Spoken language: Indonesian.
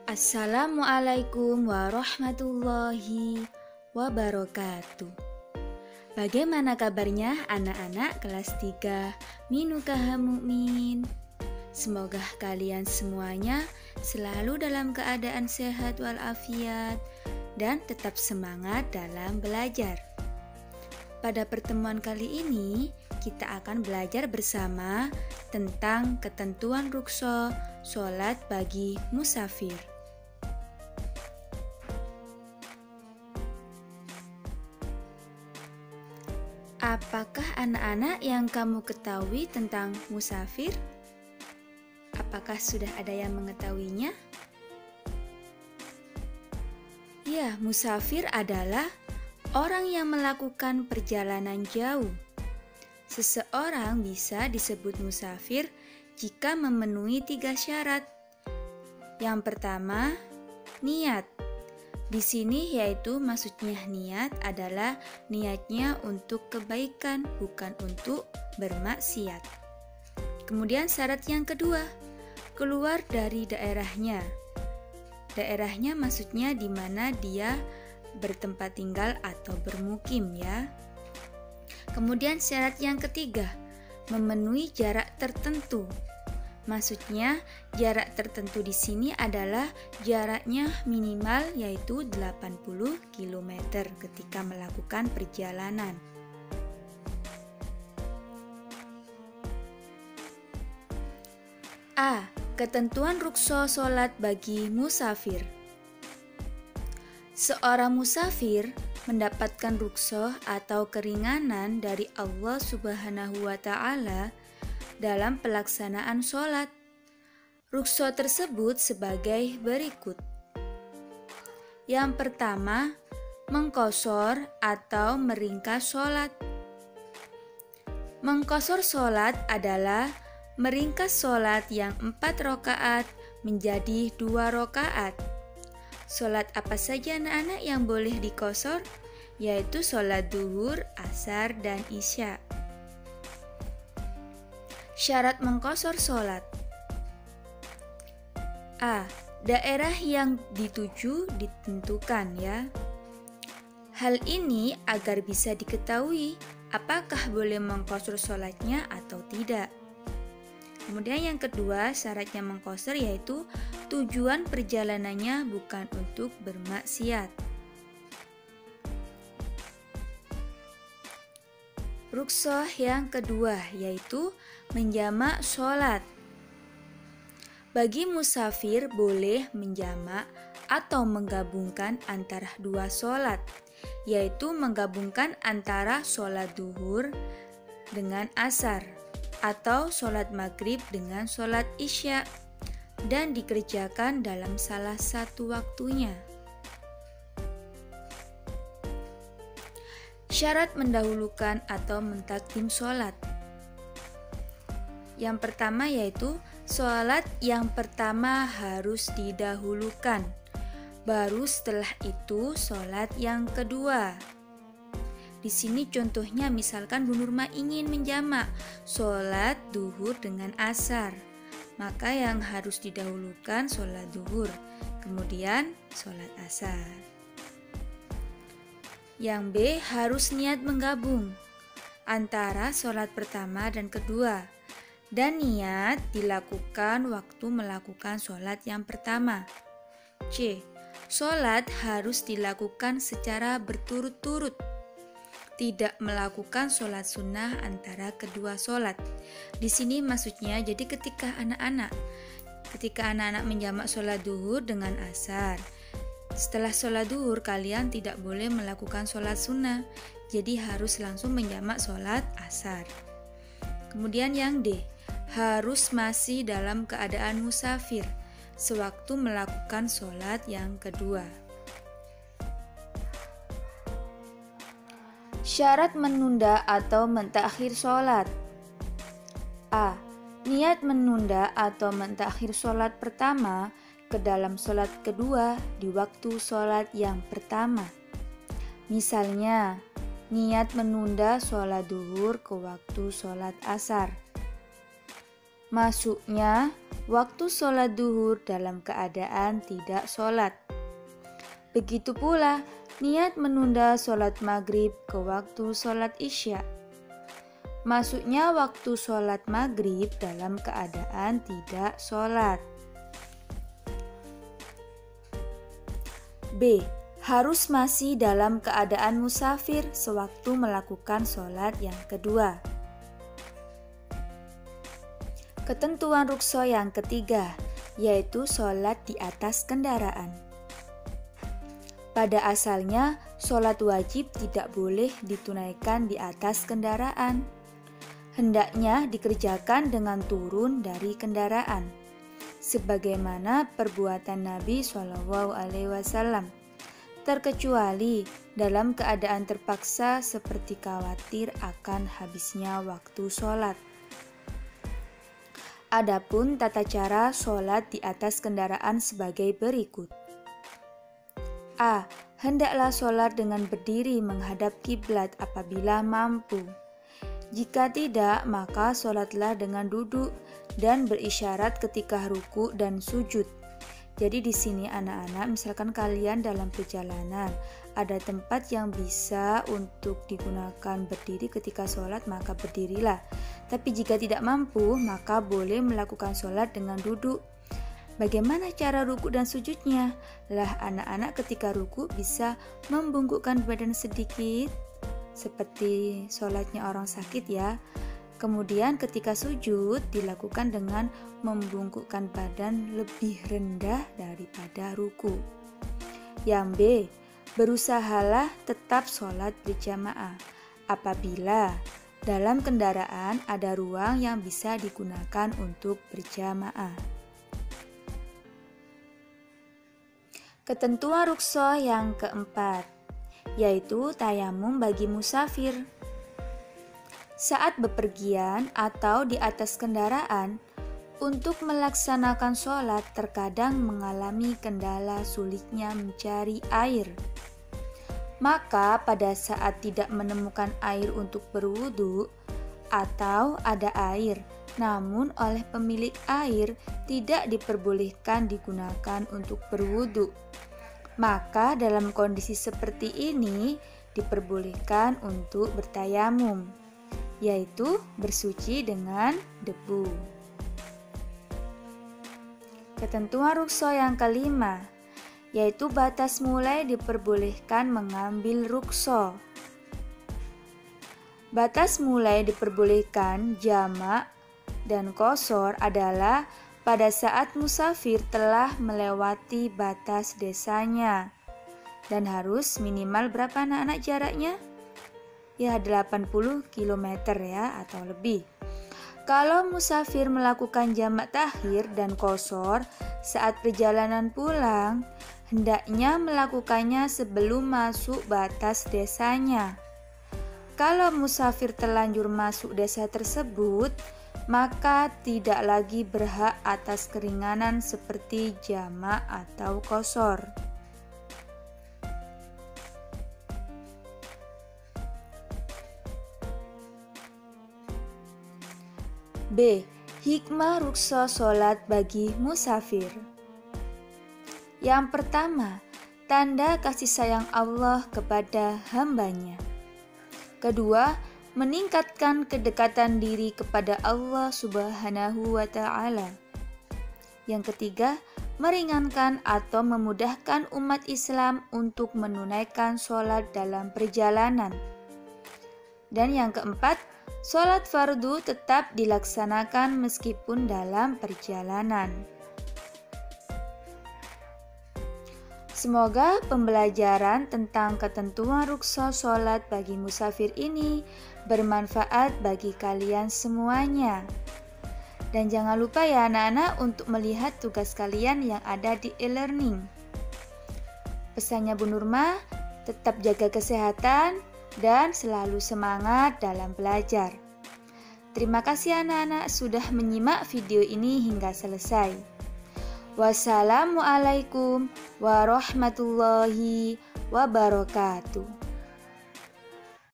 Assalamualaikum warahmatullahi wabarakatuh. Bagaimana kabarnya anak-anak kelas 3 Minukaha Mukmin? Semoga kalian semuanya selalu dalam keadaan sehat walafiat dan tetap semangat dalam belajar. Pada pertemuan kali ini, kita akan belajar bersama tentang ketentuan rukso sholat bagi musafir. Apakah anak-anak yang kamu ketahui tentang musafir? Apakah sudah ada yang mengetahuinya? Ya, musafir adalah orang yang melakukan perjalanan jauh. Seseorang bisa disebut musafir jika memenuhi 3 syarat. Yang pertama, niat. Di sini yaitu maksudnya niat adalah niatnya untuk kebaikan, bukan untuk bermaksiat. Kemudian syarat yang kedua, keluar dari daerahnya. Daerahnya maksudnya di mana dia bertempat tinggal atau bermukim ya. Kemudian syarat yang ketiga, memenuhi jarak tertentu. Maksudnya, jarak tertentu di sini adalah jaraknya minimal yaitu 80 km ketika melakukan perjalanan. A. Ketentuan rukso sholat bagi musafir. Seorang musafir mendapatkan rukso atau keringanan dari Allah Subhanahu wa Ta'ala dalam pelaksanaan sholat. Rukso tersebut sebagai berikut. Yang pertama, mengqashar atau meringkas sholat. Mengqashar sholat adalah meringkas sholat yang 4 rakaat menjadi 2 rakaat. Sholat apa saja anak-anak yang boleh diqashar? Yaitu sholat duhur, asar, dan isya. Syarat mengqashar sholat. A. Daerah yang dituju ditentukan ya. Hal ini agar bisa diketahui apakah boleh mengqashar sholatnya atau tidak. Kemudian yang kedua, syaratnya mengqashar yaitu tujuan perjalanannya bukan untuk bermaksiat. Rukso yang kedua yaitu menjamak sholat. Bagi musafir boleh menjamak atau menggabungkan antara 2 sholat, yaitu menggabungkan antara sholat duhur dengan asar atau sholat maghrib dengan sholat isya dan dikerjakan dalam salah satu waktunya. Syarat mendahulukan atau mentakdim sholat. Yang pertama yaitu sholat yang pertama harus didahulukan, baru setelah itu sholat yang kedua. Di sini contohnya misalkan Bu Nurma ingin menjamak sholat duhur dengan asar, maka yang harus didahulukan sholat duhur, kemudian sholat asar. Yang B, harus niat menggabung antara sholat pertama dan kedua, dan niat dilakukan waktu melakukan sholat yang pertama. C, sholat harus dilakukan secara berturut-turut, tidak melakukan sholat sunnah antara kedua sholat. Di sini maksudnya jadi ketika anak-anak menjamak sholat duhur dengan asar, setelah sholat duhur kalian tidak boleh melakukan sholat sunnah, jadi harus langsung menjamak sholat asar. Kemudian yang D, harus masih dalam keadaan musafir sewaktu melakukan sholat yang kedua. Syarat menunda atau mentakhir sholat. A. Niat menunda atau mentakhir sholat pertama ke dalam sholat kedua di waktu sholat yang pertama. Misalnya, niat menunda sholat duhur ke waktu sholat asar. Masuknya waktu sholat duhur dalam keadaan tidak sholat. Begitu pula niat menunda sholat maghrib ke waktu sholat isya. Masuknya waktu sholat maghrib dalam keadaan tidak sholat. B. Harus masih dalam keadaan musafir sewaktu melakukan sholat yang kedua. Ketentuan rukso yang ketiga, yaitu sholat di atas kendaraan. Pada asalnya, sholat wajib tidak boleh ditunaikan di atas kendaraan. Hendaknya dikerjakan dengan turun dari kendaraan, sebagaimana perbuatan Nabi SAW, terkecuali dalam keadaan terpaksa seperti khawatir akan habisnya waktu sholat. Adapun tata cara sholat di atas kendaraan sebagai berikut. A. Hendaklah sholat dengan berdiri menghadap kiblat apabila mampu. Jika tidak, maka sholatlah dengan duduk dan berisyarat ketika ruku dan sujud. Jadi di sini anak-anak, misalkan kalian dalam perjalanan, ada tempat yang bisa untuk digunakan berdiri ketika sholat, maka berdirilah. Tapi jika tidak mampu, maka boleh melakukan sholat dengan duduk. Bagaimana cara ruku dan sujudnya? Lah anak-anak ketika ruku bisa membungkukkan badan sedikit, seperti sholatnya orang sakit ya. Kemudian ketika sujud dilakukan dengan membungkukkan badan lebih rendah daripada ruku. Yang B, berusahalah tetap sholat berjamaah apabila dalam kendaraan ada ruang yang bisa digunakan untuk berjamaah. Ketentuan rukso yang keempat, yaitu tayamum bagi musafir. Saat bepergian atau di atas kendaraan, untuk melaksanakan sholat terkadang mengalami kendala sulitnya mencari air. Maka pada saat tidak menemukan air untuk berwudu atau ada air, namun oleh pemilik air tidak diperbolehkan digunakan untuk berwudu, maka dalam kondisi seperti ini diperbolehkan untuk bertayamum, yaitu bersuci dengan debu. Ketentuan rukso yang kelima, yaitu batas mulai diperbolehkan mengambil rukso. Batas mulai diperbolehkan jamak dan qashar adalah pada saat musafir telah melewati batas desanya. Dan harus minimal berapa anak-anak jaraknya? Ya 80 km ya atau lebih. Kalau musafir melakukan jamak takhir dan qashar saat perjalanan pulang, hendaknya melakukannya sebelum masuk batas desanya. Kalau musafir terlanjur masuk desa tersebut, maka tidak lagi berhak atas keringanan seperti jamak atau qashar. B. Hikmah rukso sholat bagi musafir. Yang pertama, tanda kasih sayang Allah kepada hambanya. Kedua, meningkatkan kedekatan diri kepada Allah Subhanahu wa Ta'ala. Yang ketiga, meringankan atau memudahkan umat Islam untuk menunaikan sholat dalam perjalanan. Dan yang keempat, sholat fardu tetap dilaksanakan meskipun dalam perjalanan. Semoga pembelajaran tentang ketentuan rukso sholat bagi musafir ini bermanfaat bagi kalian semuanya. Dan jangan lupa ya anak-anak untuk melihat tugas kalian yang ada di e-learning. Pesannya Bu Nurma, tetap jaga kesehatan dan selalu semangat dalam belajar. Terima kasih anak-anak sudah menyimak video ini hingga selesai. Wassalamualaikum warahmatullahi wabarakatuh.